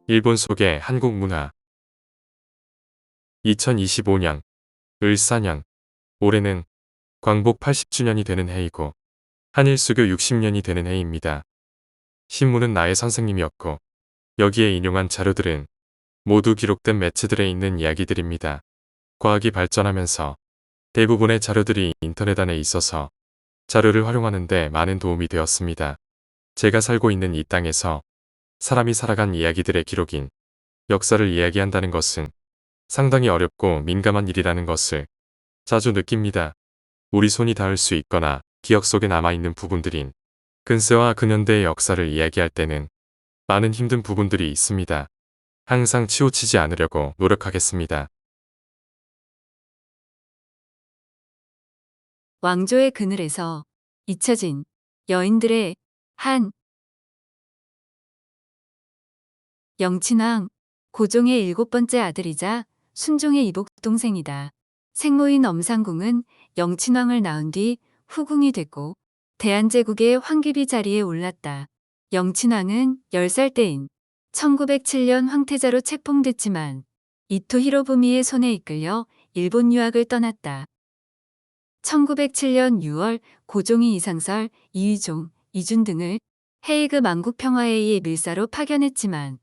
일본 속의 한국 문화 2025년 을사년 올해는 광복 80주년이 되는 해이고 한일수교 60년이 되는 해입니다. 신문은 나의 선생님이었고 여기에 인용한 자료들은 모두 기록된 매체들에 있는 이야기들입니다. 과학이 발전하면서 대부분의 자료들이 인터넷 안에 있어서 자료를 활용하는 데 많은 도움이 되었습니다. 제가 살고 있는 이 땅에서 사람이 살아간 이야기들의 기록인 역사를 이야기한다는 것은 상당히 어렵고 민감한 일이라는 것을 자주 느낍니다. 우리 손이 닿을 수 있거나 기억 속에 남아있는 부분들인 근세와 근현대의 역사를 이야기할 때는 많은 힘든 부분들이 있습니다. 항상 치우치지 않으려고 노력하겠습니다. 왕조의 그늘에서 잊혀진 여인들의 한 영친왕, 고종의 7번째 아들이자 순종의 이복동생이다. 생모인 엄상궁은 영친왕을 낳은 뒤 후궁이 됐고 대한제국의 황귀비 자리에 올랐다. 영친왕은 10살 때인 1907년 황태자로 책봉됐지만 이토 히로부미의 손에 이끌려 일본 유학을 떠났다. 1907년 6월 고종이 이상설, 이휘종, 이준 등을 헤이그 만국평화회의의 밀사로 파견했지만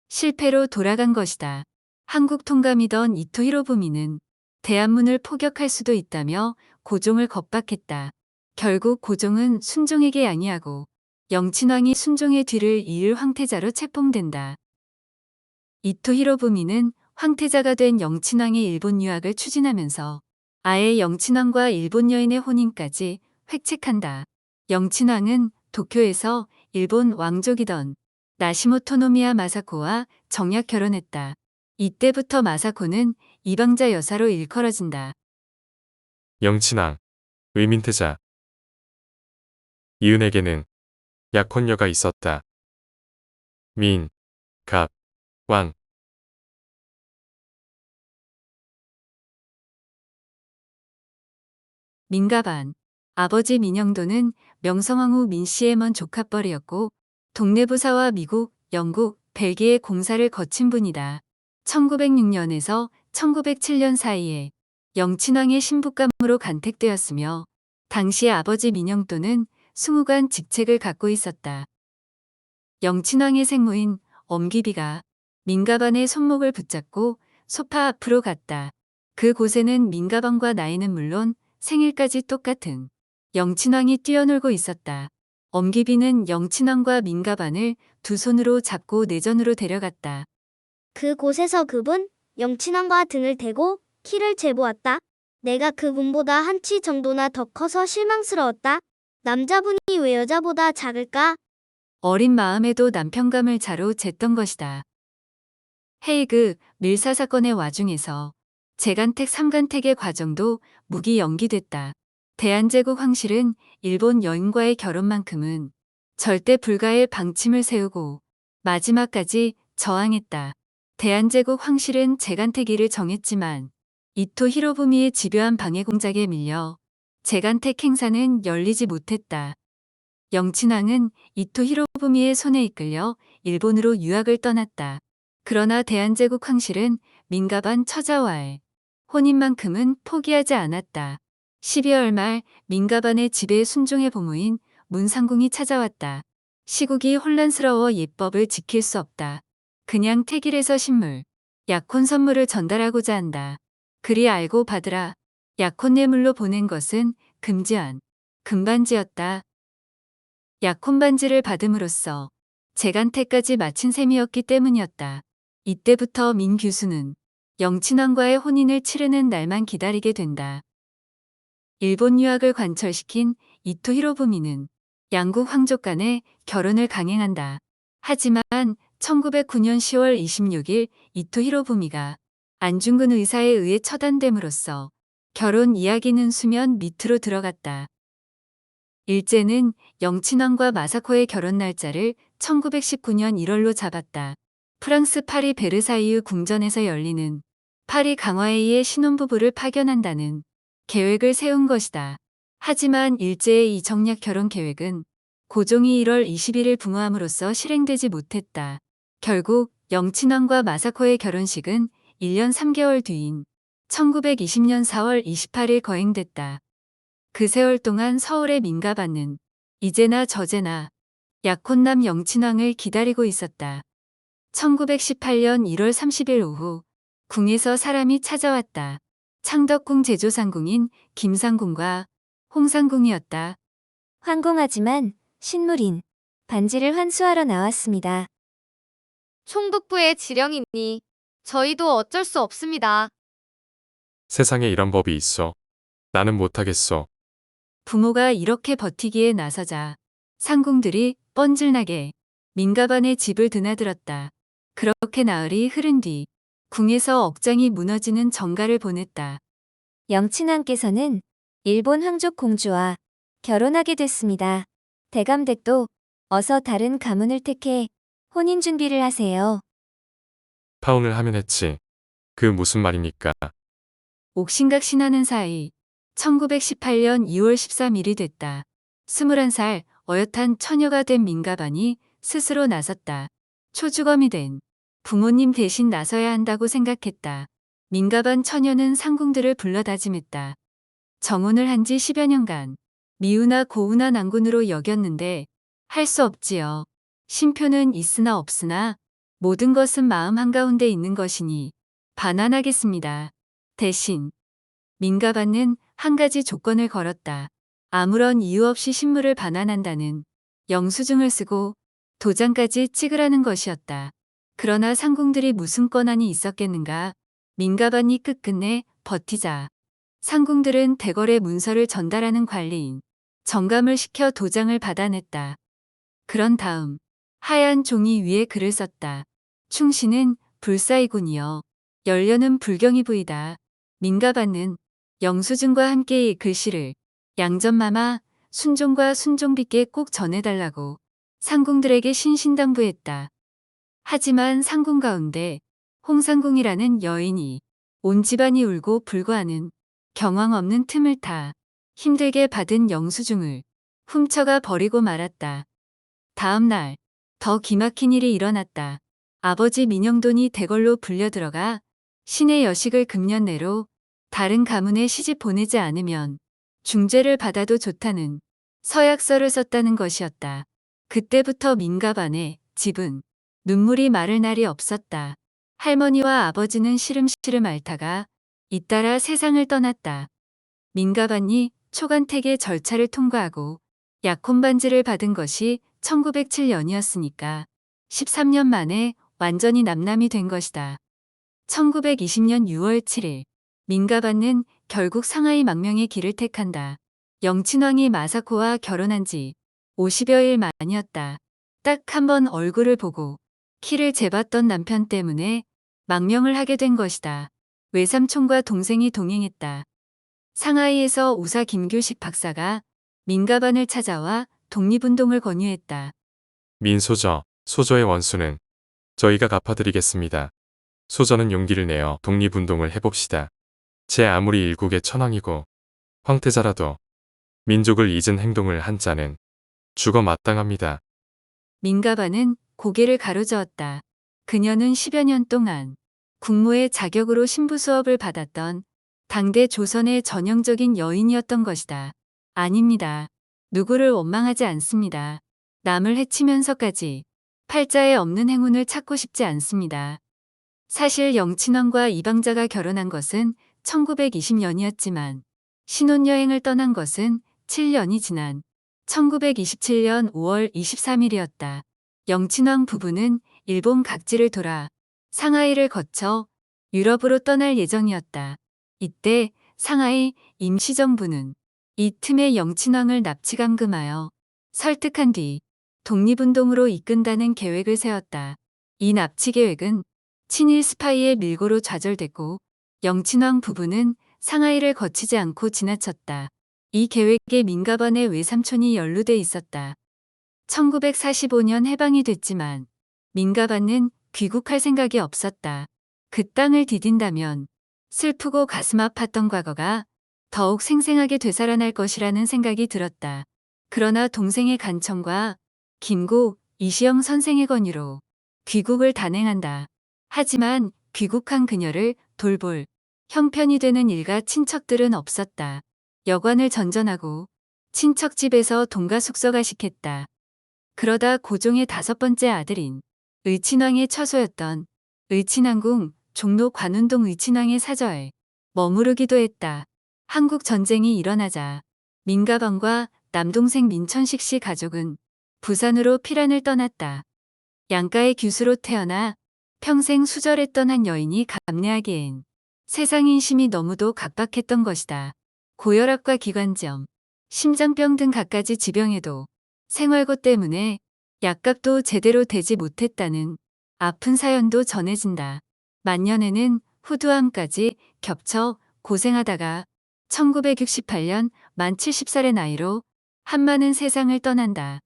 실패로 돌아간 것이다. 한국 통감이던 이토 히로부미는 대한문을 포격할 수도 있다며 고종을 겁박했다. 결국 고종은 순종에게 양해하고 영친왕이 순종의 뒤를 이을 황태자로 책봉된다. 이토 히로부미는 황태자가 된 영친왕의 일본 유학을 추진하면서 아예 영친왕과 일본 여인의 혼인까지 획책한다. 영친왕은 도쿄에서 일본 왕족이던 나시모토노미야 마사코와 정략 결혼했다. 이때부터 마사코는 이방자 여사로 일컬어진다. 영친왕, 의민태자 이은에게는 약혼녀가 있었다. 민, 갑, 왕. 민가반, 아버지 민영도는 명성황후 민씨의 먼 조카뻘이었고 동네부사와 미국, 영국, 벨기에 공사를 거친 분이다. 1906년에서 1907년 사이에 영친왕의 신부감으로 간택되었으며 당시 아버지 민영도는 승후관 직책을 갖고 있었다. 영친왕의 생모인 엄기비가 민가반의 손목을 붙잡고 소파 앞으로 갔다. 그곳에는 민가반과 나이는 물론 생일까지 똑같은 영친왕이 뛰어놀고 있었다. 엄기비는 영친왕과 민가반을 두 손으로 잡고 내전으로 데려갔다. 그곳에서 그분, 영친왕과 등을 대고 키를 재보았다. 내가 그분보다 한 치 정도나 더 커서 실망스러웠다. 남자분이 왜 여자보다 작을까? 어린 마음에도 남편감을 자로 쟀던 것이다. 헤이그 밀사 사건의 와중에서 재간택 3간택의 과정도 무기 연기됐다. 대한제국 황실은 일본 여인과의 결혼만큼은 절대 불가의 방침을 세우고 마지막까지 저항했다. 대한제국 황실은 재간택일을 정했지만 이토 히로부미의 집요한 방해 공작에 밀려 재간택 행사는 열리지 못했다. 영친왕은 이토 히로부미의 손에 이끌려 일본으로 유학을 떠났다. 그러나 대한제국 황실은 민가반 처자와의 혼인만큼은 포기하지 않았다. 12월 말 민가반의 집에 순종의 보무인 문상궁이 찾아왔다. 시국이 혼란스러워 예법을 지킬 수 없다. 그냥 택일에서 신물, 약혼 선물을 전달하고자 한다. 그리 알고 받으라. 약혼 뇌물로 보낸 것은 금지한 금반지였다. 약혼 반지를 받음으로써 재간택까지 마친 셈이었기 때문이었다. 이때부터 민 교수는 영친왕과의 혼인을 치르는 날만 기다리게 된다. 일본 유학을 관철시킨 이토 히로부미는 양국 황족 간의 결혼을 강행한다. 하지만 1909년 10월 26일 이토 히로부미가 안중근 의사에 의해 처단됨으로써 결혼 이야기는 수면 밑으로 들어갔다. 일제는 영친왕과 마사코의 결혼 날짜를 1919년 1월로 잡았다. 프랑스 파리 베르사유 궁전에서 열리는 파리 강화회의에 신혼부부를 파견한다는 계획을 세운 것이다. 하지만 일제의 이 정략 결혼 계획은 고종이 1월 21일 붕어함으로써 실행되지 못했다. 결국 영친왕과 마사코의 결혼식은 1년 3개월 뒤인 1920년 4월 28일 거행됐다. 그 세월 동안 서울의 민가반은 이제나 저제나 약혼남 영친왕을 기다리고 있었다. 1918년 1월 30일 오후 궁에서 사람이 찾아왔다. 창덕궁 제조상궁인 김상궁과 홍상궁이었다. 황공하지만 신물인 반지를 환수하러 나왔습니다. 총독부의 지령이니 저희도 어쩔 수 없습니다. 세상에 이런 법이 있어. 나는 못하겠어. 부모가 이렇게 버티기에 나서자 상궁들이 뻔질나게 민가반의 집을 드나들었다. 그렇게 나흘이 흐른 뒤 궁에서 억장이 무너지는 정가를 보냈다. 영친왕께서는 일본 황족 공주와 결혼하게 됐습니다. 대감댁도 어서 다른 가문을 택해 혼인 준비를 하세요. 파혼을 하면 했지. 그 무슨 말입니까? 옥신각신하는 사이 1918년 2월 13일이 됐다. 21살 어엿한 처녀가 된 민가반이 스스로 나섰다. 초주검이 된 부모님 대신 나서야 한다고 생각했다. 민가반 처녀는 상궁들을 불러다짐했다. 정혼을 한 지 10여 년간 미우나 고우나 난군으로 여겼는데 할 수 없지요. 신표는 있으나 없으나 모든 것은 마음 한가운데 있는 것이니 반환하겠습니다. 대신 민가반은 한 가지 조건을 걸었다. 아무런 이유 없이 신물을 반환한다는 영수증을 쓰고 도장까지 찍으라는 것이었다. 그러나 상궁들이 무슨 권한이 있었겠는가. 민가반이 끝끝내 버티자 상궁들은 대궐에 문서를 전달하는 관리인 정감을 시켜 도장을 받아냈다. 그런 다음 하얀 종이 위에 글을 썼다. 충신은 불사이군이여 열려는 불경이 부이다. 민가반은 영수증과 함께 이 글씨를 양전마마 순종과 순종비께 꼭 전해달라고 상궁들에게 신신당부했다. 하지만 상궁 가운데 홍상궁이라는 여인이 온 집안이 울고 불과하는 경황 없는 틈을 타 힘들게 받은 영수증을 훔쳐가 버리고 말았다. 다음 날 더 기막힌 일이 일어났다. 아버지 민영돈이 대궐로 불려들어가 신의 여식을 금년 내로 다른 가문에 시집 보내지 않으면 중죄를 받아도 좋다는 서약서를 썼다는 것이었다. 그때부터 민가반의 집은 눈물이 마를 날이 없었다. 할머니와 아버지는 시름시름 앓다가 잇따라 세상을 떠났다. 민가반이 초간택의 절차를 통과하고 약혼 반지를 받은 것이 1907년이었으니까 13년 만에 완전히 남남이 된 것이다. 1920년 6월 7일 민가반은 결국 상하이 망명의 길을 택한다. 영친왕이 마사코와 결혼한 지 50여일 만이었다. 딱 한 번 얼굴을 보고 키를 재봤던 남편 때문에 망명을 하게 된 것이다. 외삼촌과 동생이 동행했다. 상하이에서 우사 김규식 박사가 민가반을 찾아와 독립운동을 권유했다. 민소저, 소저의 원수는 저희가 갚아드리겠습니다. 소저는 용기를 내어 독립운동을 해봅시다. 제 아무리 일국의 천황이고 황태자라도 민족을 잊은 행동을 한 자는 죽어 마땅합니다. 민가반은 고개를 가로저었다. 그녀는 10여 년 동안 국모의 자격으로 신부 수업을 받았던 당대 조선의 전형적인 여인이었던 것이다. 아닙니다. 누구를 원망하지 않습니다. 남을 해치면서까지 팔자에 없는 행운을 찾고 싶지 않습니다. 사실 영친왕과 이방자가 결혼한 것은 1920년이었지만 신혼여행을 떠난 것은 7년이 지난 1927년 5월 23일이었다. 영친왕 부부는 일본 각지를 돌아 상하이를 거쳐 유럽으로 떠날 예정이었다. 이때 상하이 임시정부는 이 틈에 영친왕을 납치감금하여 설득한 뒤 독립운동으로 이끈다는 계획을 세웠다. 이 납치 계획은 친일 스파이의 밀고로 좌절됐고 영친왕 부부는 상하이를 거치지 않고 지나쳤다. 이 계획에 민가반의 외삼촌이 연루돼 있었다. 1945년 해방이 됐지만 민가반은 귀국할 생각이 없었다. 그 땅을 디딘다면 슬프고 가슴 아팠던 과거가 더욱 생생하게 되살아날 것이라는 생각이 들었다. 그러나 동생의 간청과 김구, 이시영 선생의 권유로 귀국을 단행한다. 하지만 귀국한 그녀를 돌볼 형편이 되는 일가 친척들은 없었다. 여관을 전전하고 친척 집에서 동가 숙소가식했다. 그러다 고종의 5번째 아들인 의친왕의 처소였던 의친왕궁 종로 관운동 의친왕의 사저에 머무르기도 했다. 한국 전쟁이 일어나자 민가방과 남동생 민천식 씨 가족은 부산으로 피란을 떠났다. 양가의 규수로 태어나 평생 수절했던 한 여인이 감내하기엔 세상 인심이 너무도 각박했던 것이다. 고혈압과 기관지염, 심장병 등 갖가지 지병에도 생활고 때문에 약값도 제대로 되지 못했다는 아픈 사연도 전해진다. 만년에는 후두암까지 겹쳐 고생하다가 1968년 만 70살의 나이로 한마는 세상을 떠난다.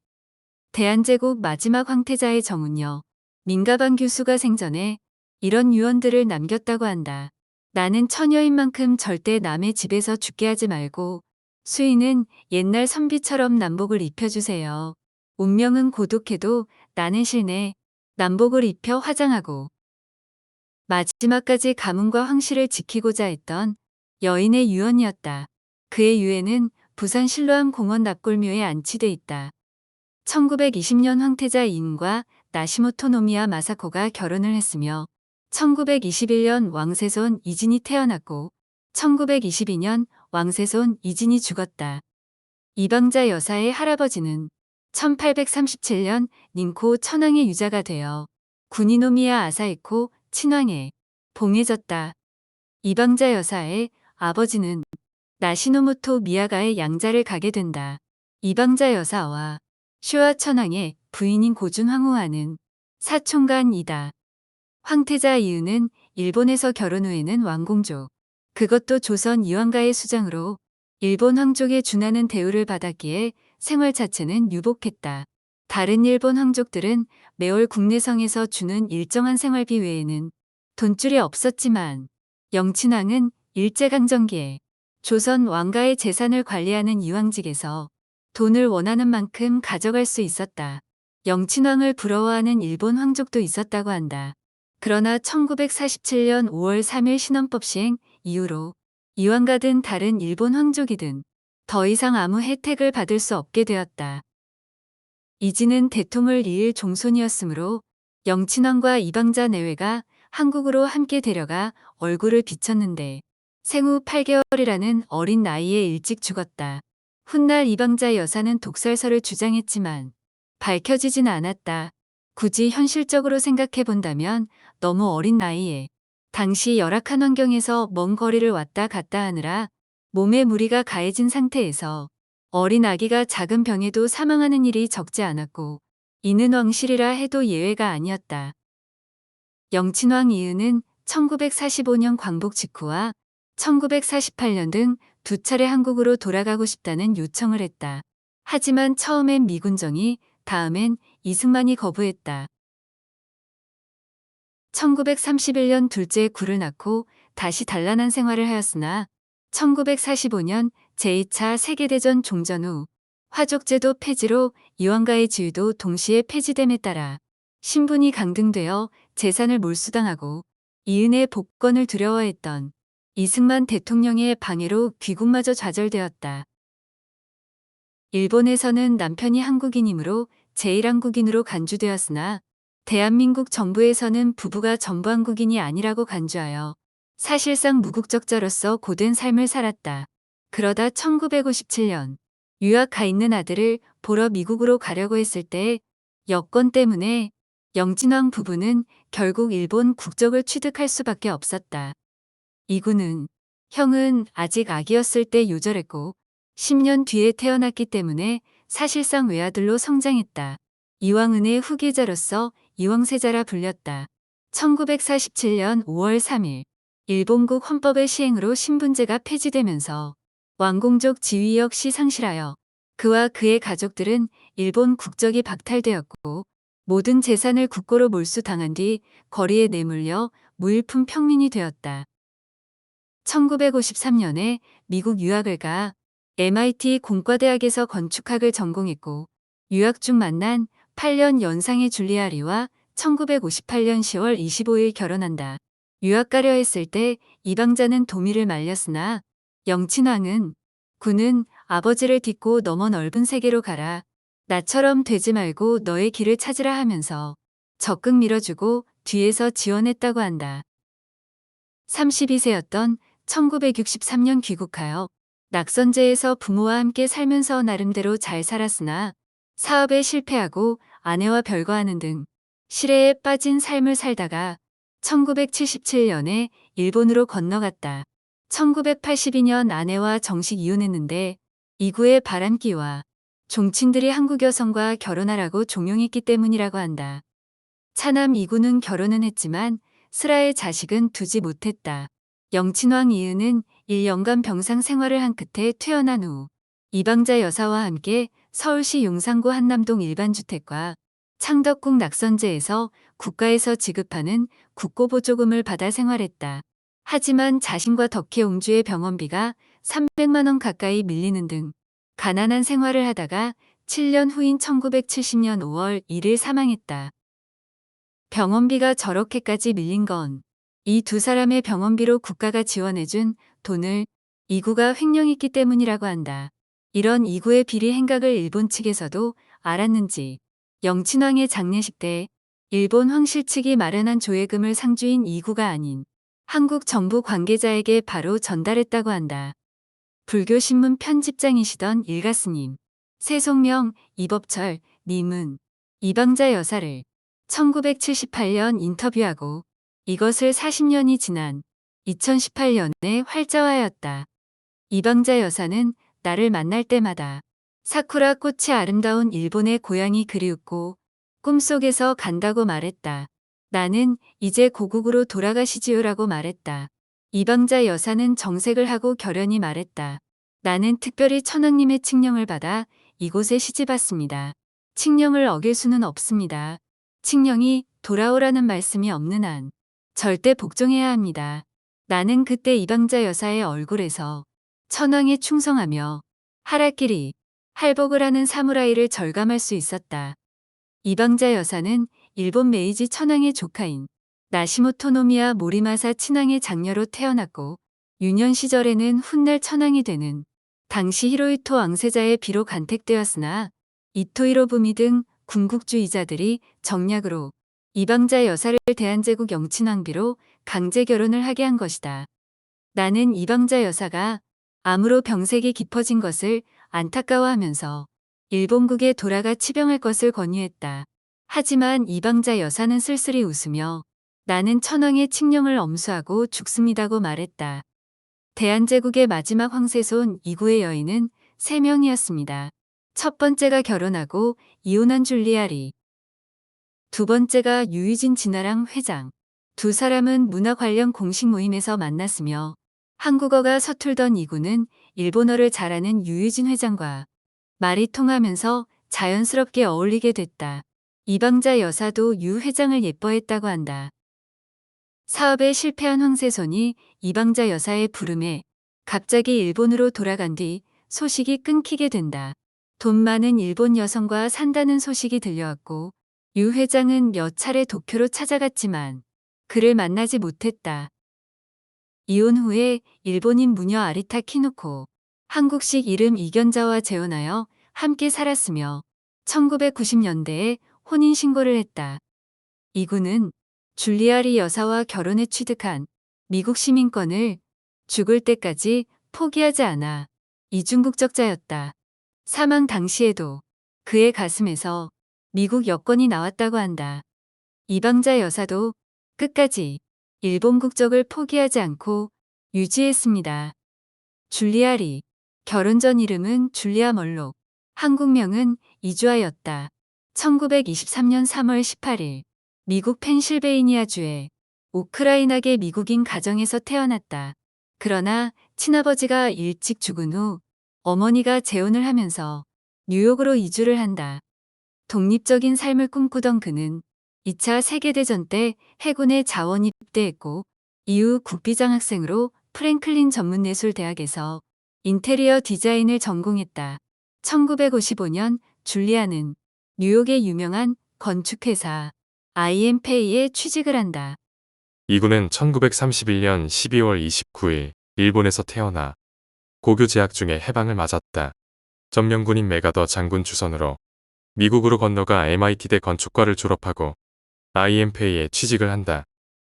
대한제국 마지막 황태자의 정운여 민가방 교수가 생전에 이런 유언들을 남겼다고 한다. 나는 처녀인 만큼 절대 남의 집에서 죽게 하지 말고 수인은 옛날 선비처럼 남복을 입혀주세요. 운명은 고독해도 나는 실내 남복을 입혀 화장하고 마지막까지 가문과 황실을 지키고자 했던 여인의 유언이었다. 그의 유해는 부산 실로암 공원 납골묘에 안치돼 있다. 1920년 황태자 이인과 나시모토 노미야 마사코가 결혼을 했으며 1921년 왕세손 이진이 태어났고 1922년 왕세손 이진이 죽었다. 이방자 여사의 할아버지는 1837년 닌코 천황의 유자가 되어 구니노미야 아사히코 친왕에 봉해졌다. 이방자 여사의 아버지는 나시노모토 미야가의 양자를 가게 된다. 이방자 여사와 쇼와 천황의 부인인 고준 황후와는 사촌간이다. 황태자 이유는 일본에서 결혼 후에는 왕공조, 그것도 조선 이황가의 수장으로 일본 황족에 준하는 대우를 받았기에 생활 자체는 유복했다. 다른 일본 황족들은 매월 국내성에서 주는 일정한 생활비 외에는 돈줄이 없었지만 영친왕은 일제강점기에 조선 왕가의 재산을 관리하는 이황직에서 돈을 원하는 만큼 가져갈 수 있었다. 영친왕을 부러워하는 일본 황족도 있었다고 한다. 그러나 1947년 5월 3일 신헌법 시행 이후로 이황가든 다른 일본 황족이든 더 이상 아무 혜택을 받을 수 없게 되었다. 이진은 대통을 이을 종손이었으므로 영친왕과 이방자 내외가 한국으로 함께 데려가 얼굴을 비쳤는데 생후 8개월이라는 어린 나이에 일찍 죽었다. 훗날 이방자 여사는 독살설을 주장했지만 밝혀지진 않았다. 굳이 현실적으로 생각해 본다면 너무 어린 나이에 당시 열악한 환경에서 먼 거리를 왔다 갔다 하느라 몸에 무리가 가해진 상태에서 어린 아기가 작은 병에도 사망하는 일이 적지 않았고 이는 왕실이라 해도 예외가 아니었다. 영친왕 이은은 1945년 광복 직후와 1948년 등 두 차례 한국으로 돌아가고 싶다는 요청을 했다. 하지만 처음엔 미군정이, 다음엔 이승만이 거부했다. 1931년 둘째 굴을 낳고 다시 단란한 생활을 하였으나 1945년 제2차 세계대전 종전 후 화족제도 폐지로 이황가의 지위도 동시에 폐지됨에 따라 신분이 강등되어 재산을 몰수당하고 이은의 복권을 두려워했던 이승만 대통령의 방해로 귀국마저 좌절되었다. 일본에서는 남편이 한국인이므로 제1한국인으로 간주되었으나 대한민국 정부에서는 부부가 전부 한국인이 아니라고 간주하여 사실상 무국적자로서 고된 삶을 살았다. 그러다 1957년 유학 가 있는 아들을 보러 미국으로 가려고 했을 때 여권 때문에 영친왕 부부는 결국 일본 국적을 취득할 수밖에 없었다. 이군은 형은 아직 아기였을 때 요절했고 10년 뒤에 태어났기 때문에 사실상 외아들로 성장했다. 이황은의 후계자로서 이황세자라 불렸다. 1947년 5월 3일 일본국 헌법의 시행으로 신분제가 폐지되면서 왕공족 지위 역시 상실하여 그와 그의 가족들은 일본 국적이 박탈되었고 모든 재산을 국고로 몰수당한 뒤 거리에 내몰려 무일푼 평민이 되었다. 1953년에 미국 유학을 가 MIT 공과대학에서 건축학을 전공했고 유학 중 만난 8년 연상의 줄리아 리와 1958년 10월 25일 결혼한다. 유학 가려 했을 때 이방자는 도미를 말렸으나 영친왕은 군은 아버지를 딛고 너머 넓은 세계로 가라. 나처럼 되지 말고 너의 길을 찾으라 하면서 적극 밀어주고 뒤에서 지원했다고 한다. 32세였던 1963년 귀국하여 낙선제에서 부모와 함께 살면서 나름대로 잘 살았으나 사업에 실패하고 아내와 별거하는 등 실애에 빠진 삶을 살다가 1977년에 일본으로 건너갔다. 1982년 아내와 정식 이혼했는데 이구의 바람기와 종친들이 한국 여성과 결혼하라고 종용했기 때문이라고 한다. 차남 이구는 결혼은 했지만 슬아의 자식은 두지 못했다. 영친왕 이은은 1년간 병상 생활을 한 끝에 퇴원한 후 이방자 여사와 함께 서울시 용산구 한남동 일반주택과 창덕궁 낙선제에서 국가에서 지급하는 국고보조금을 받아 생활했다. 하지만 자신과 덕혜 옹주의 병원비가 300만 원 가까이 밀리는 등 가난한 생활을 하다가 7년 후인 1970년 5월 1일 사망했다. 병원비가 저렇게까지 밀린 건 이 두 사람의 병원비로 국가가 지원해준 돈을 이구가 횡령했기 때문이라고 한다. 이런 이구의 비리 행각을 일본 측에서도 알았는지 영친왕의 장례식 때 일본 황실 측이 마련한 조회금을 상주인 이구가 아닌 한국 정부 관계자에게 바로 전달했다고 한다. 불교신문 편집장이시던 일가스님, 세송명, 이법철, 님은 이방자 여사를 1978년 인터뷰하고 이것을 40년이 지난 2018년에 활자화하였다. 이방자 여사는 나를 만날 때마다 사쿠라 꽃이 아름다운 일본의 고향이 그리웠고 꿈속에서 간다고 말했다. 나는 이제 고국으로 돌아가시지요라고 말했다. 이방자 여사는 정색을 하고 결연히 말했다. 나는 특별히 천황님의 칙령을 받아 이곳에 시집왔습니다. 칙령을 어길 수는 없습니다. 칙령이 돌아오라는 말씀이 없는 한 절대 복종해야 합니다. 나는 그때 이방자 여사의 얼굴에서 천황에 충성하며 하라끼리 할복을 하는 사무라이를 절감할 수 있었다. 이방자 여사는 일본 메이지 천황의 조카인 나시모토 노미야 모리마사 친왕의 장녀로 태어났고 유년 시절에는 훗날 천황이 되는 당시 히로히토 왕세자의 비로 간택되었으나 이토 히로부미 등 군국주의자들이 정략으로 이방자 여사를 대한제국 영친왕비로 강제 결혼을 하게 한 것이다. 나는 이방자 여사가 암으로 병색이 깊어진 것을 안타까워하면서 일본국에 돌아가 치병할 것을 권유했다. 하지만 이방자 여사는 쓸쓸히 웃으며 나는 천황의 칙령을 엄수하고 죽습니다고 말했다. 대한제국의 마지막 황세손 이구의 여인은 3명이었습니다. 첫 번째가 결혼하고 이혼한 줄리아리. 두 번째가 유유진 진화랑 회장. 두 사람은 문화 관련 공식 모임에서 만났으며 한국어가 서툴던 이구는 일본어를 잘하는 유유진 회장과 말이 통하면서 자연스럽게 어울리게 됐다. 이방자 여사도 유 회장을 예뻐했다고 한다. 사업에 실패한 황세손이 이방자 여사의 부름에 갑자기 일본으로 돌아간 뒤 소식이 끊기게 된다. 돈 많은 일본 여성과 산다는 소식이 들려왔고 유 회장은 몇 차례 도쿄로 찾아갔지만 그를 만나지 못했다. 이혼 후에 일본인 무녀 아리타 키누코, 한국식 이름 이견자와 재혼하여 함께 살았으며 1990년대에 혼인신고를 했다. 이구는 줄리아리 여사와 결혼해 취득한 미국 시민권을 죽을 때까지 포기하지 않아 이중국적자였다. 사망 당시에도 그의 가슴에서 미국 여권이 나왔다고 한다. 이방자 여사도 끝까지 일본 국적을 포기하지 않고 유지했습니다. 줄리아리, 결혼 전 이름은 줄리아 멀록, 한국명은 이주아였다. 1923년 3월 18일 미국 펜실베이니아주의 오크라이나계 미국인 가정에서 태어났다. 그러나 친아버지가 일찍 죽은 후 어머니가 재혼을 하면서 뉴욕으로 이주를 한다. 독립적인 삶을 꿈꾸던 그는 2차 세계대전 때 해군에 자원 입대했고 이후 국비장 학생으로 프랭클린 전문예술대학에서 인테리어 디자인을 전공했다. 1955년 줄리아는 뉴욕의 유명한 건축회사 IM페이에 취직을 한다. 이구는 1931년 12월 29일 일본에서 태어나 고교 재학 중에 해방을 맞았다. 점령군인 메가더 장군 주선으로 미국으로 건너가 MIT대 건축과를 졸업하고 IM페이에 취직을 한다.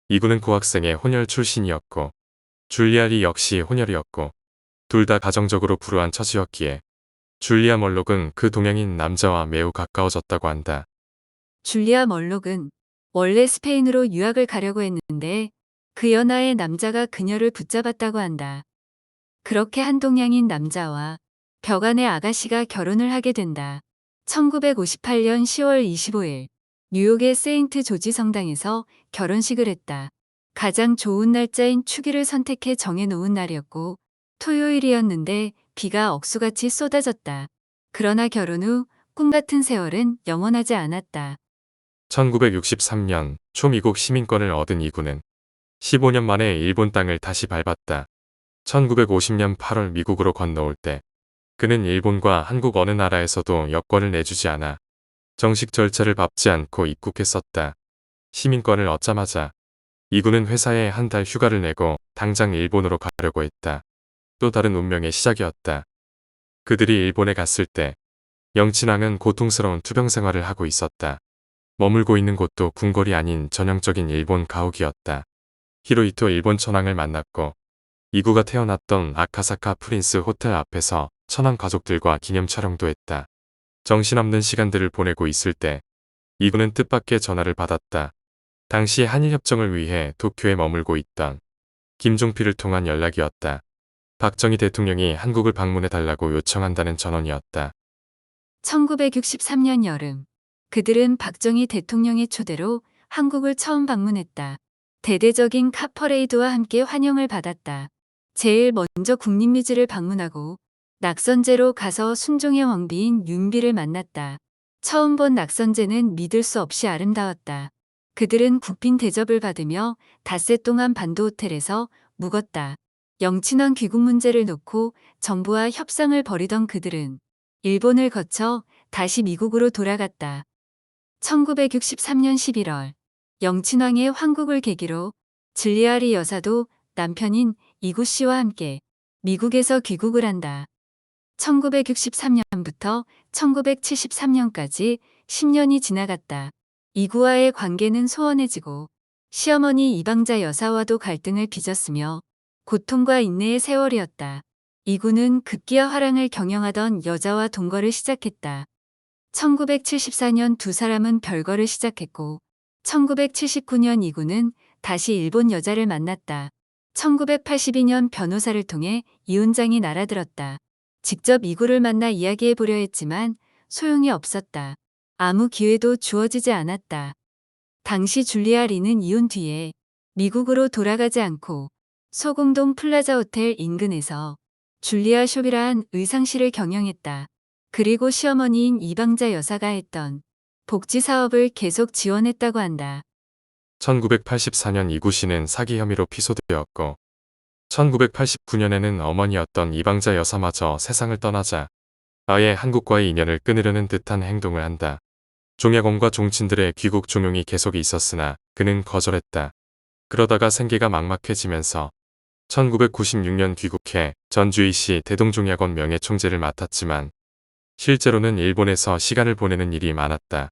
이구는 고학생의 혼혈 출신이었고 줄리아 리 역시 혼혈이었고 둘 다 가정적으로 불우한 처지였기에 줄리아 멀록은 그 동양인 남자와 매우 가까워졌다고 한다. 줄리아 멀록은 원래 스페인으로 유학을 가려고 했는데 그 연하의 남자가 그녀를 붙잡았다고 한다. 그렇게 한 동양인 남자와 벽안의 아가씨가 결혼을 하게 된다. 1958년 10월 25일 뉴욕의 세인트 조지 성당에서 결혼식을 했다. 가장 좋은 날짜인 축일을 선택해 정해놓은 날이었고 토요일이었는데 비가 억수같이 쏟아졌다. 그러나 결혼 후 꿈같은 세월은 영원하지 않았다. 1963년 초미국 시민권을 얻은 이구는 15년 만에 일본 땅을 다시 밟았다. 1950년 8월 미국으로 건너올 때 그는 일본과 한국 어느 나라에서도 여권을 내주지 않아 정식 절차를 밟지 않고 입국했었다. 시민권을 얻자마자 이구는 회사에 한 달 휴가를 내고 당장 일본으로 가려고 했다. 또 다른 운명의 시작이었다. 그들이 일본에 갔을 때 영친왕은 고통스러운 투병 생활을 하고 있었다. 머물고 있는 곳도 궁궐이 아닌 전형적인 일본 가옥이었다. 히로히토 일본 천황을 만났고 이구가 태어났던 아카사카 프린스 호텔 앞에서 천황 가족들과 기념 촬영도 했다. 정신없는 시간들을 보내고 있을 때 이구는 뜻밖의 전화를 받았다. 당시 한일협정을 위해 도쿄에 머물고 있던 김종필을 통한 연락이었다. 박정희 대통령이 한국을 방문해달라고 요청한다는 전원이었다. 1963년 여름 그들은 박정희 대통령의 초대로 한국을 처음 방문했다. 대대적인 카퍼레이드와 함께 환영을 받았다. 제일 먼저 국립묘지를 방문하고 낙선제로 가서 순종의 왕비인 윤비를 만났다. 처음 본 낙선제는 믿을 수 없이 아름다웠다. 그들은 국빈 대접을 받으며 닷새 동안 반도 호텔에서 묵었다. 영친왕 귀국 문제를 놓고 정부와 협상을 벌이던 그들은 일본을 거쳐 다시 미국으로 돌아갔다. 1963년 11월 영친왕의 환국을 계기로 줄리아리 여사도 남편인 이구 씨와 함께 미국에서 귀국을 한다. 1963년부터 1973년까지 10년이 지나갔다. 이구와의 관계는 소원해지고 시어머니 이방자 여사와도 갈등을 빚었으며 고통과 인내의 세월이었다. 이구는 급기야 화랑을 경영하던 여자와 동거를 시작했다. 1974년 두 사람은 별거를 시작했고 1979년 이구는 다시 일본 여자를 만났다. 1982년 변호사를 통해 이혼장이 날아들었다. 직접 이구를 만나 이야기해 보려 했지만 소용이 없었다. 아무 기회도 주어지지 않았다. 당시 줄리아 리는 이혼 뒤에 미국으로 돌아가지 않고 소공동 플라자 호텔 인근에서 줄리아 숍이라는 의상실을 경영했다. 그리고 시어머니인 이방자 여사가 했던 복지 사업을 계속 지원했다고 한다. 1984년 이구 씨는 사기 혐의로 피소되었고 1989년에는 어머니였던 이방자 여사마저 세상을 떠나자 아예 한국과의 인연을 끊으려는 듯한 행동을 한다. 종야공과 종친들의 귀국 종용이 계속 있었으나 그는 거절했다. 그러다가 생계가 막막해지면서 1996년 귀국해 전주이시 대동종야권 명예총재를 맡았지만 실제로는 일본에서 시간을 보내는 일이 많았다.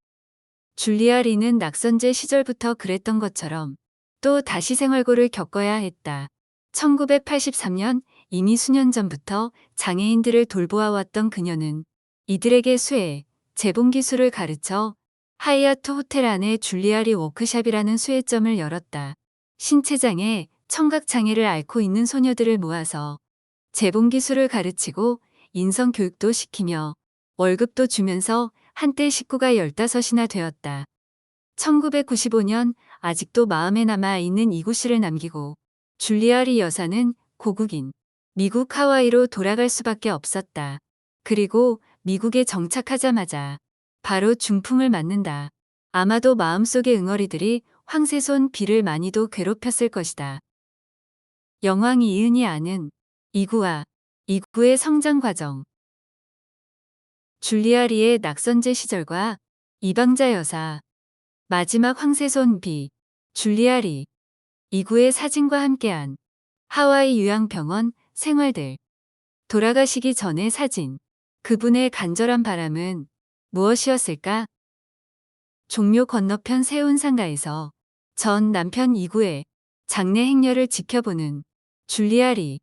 줄리아 리는 낙선제 시절부터 그랬던 것처럼 또 다시 생활고를 겪어야 했다. 1983년 이미 수년 전부터 장애인들을 돌보아왔던 그녀는 이들에게 수혜, 재봉 기술을 가르쳐 하이아트 호텔 안에 줄리아리 워크샵이라는 수혜점을 열었다. 신체장애, 청각장애를 앓고 있는 소녀들을 모아서 재봉 기술을 가르치고 인성 교육도 시키며 월급도 주면서 한때 식구가 15이나 되었다. 1995년 아직도 마음에 남아있는 이구 씨를 남기고 줄리아리 여사는 고국인 미국 하와이로 돌아갈 수밖에 없었다. 그리고 미국에 정착하자마자 바로 중풍을 맞는다. 아마도 마음속의 응어리들이 황새손 비를 많이도 괴롭혔을 것이다. 영왕 이은이 아는 이구와 이구의 성장 과정. 줄리아 리의 낙선제 시절과 이방자 여사, 마지막 황새손 비, 줄리아 리. 이구의 사진과 함께한 하와이 요양병원 생활들. 돌아가시기 전의 사진. 그분의 간절한 바람은 무엇이었을까? 종묘 건너편 세운상가에서 전 남편 이구의 장례 행렬을 지켜보는 줄리아 리.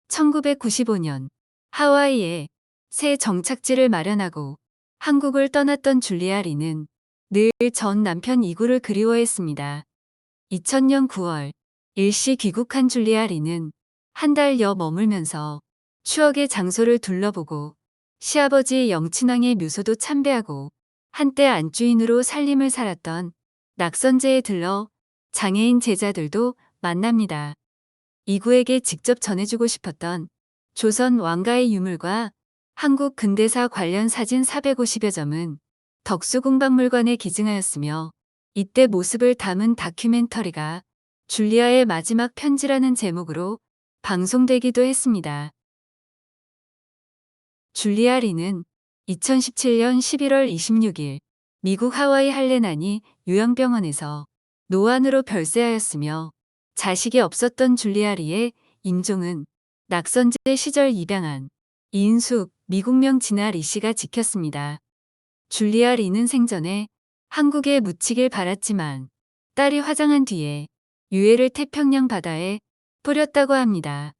1995년 하와이에 새 정착지를 마련하고 한국을 떠났던 줄리아 리는 늘 전 남편 이구를 그리워했습니다. 2000년 9월 일시 귀국한 줄리아 리는 한 달여 머물면서 추억의 장소를 둘러보고 시아버지 영친왕의 묘소도 참배하고 한때 안주인으로 살림을 살았던 낙선제에 들러 장애인 제자들도 만납니다. 이구에게 직접 전해주고 싶었던 조선 왕가의 유물과 한국 근대사 관련 사진 450여 점은 덕수궁박물관에 기증하였으며 이때 모습을 담은 다큐멘터리가 줄리아의 마지막 편지라는 제목으로 방송되기도 했습니다. 줄리아 리는 2017년 11월 26일 미국 하와이 할레나니 요양병원에서 노안으로 별세하였으며 자식이 없었던 줄리아 리의 임종은 낙선제 시절 입양한 이인숙 미국명 진아 리 씨가 지켰습니다. 줄리아 리는 생전에 한국에 묻히길 바랐지만 딸이 화장한 뒤에 유해를 태평양 바다에 뿌렸다고 합니다.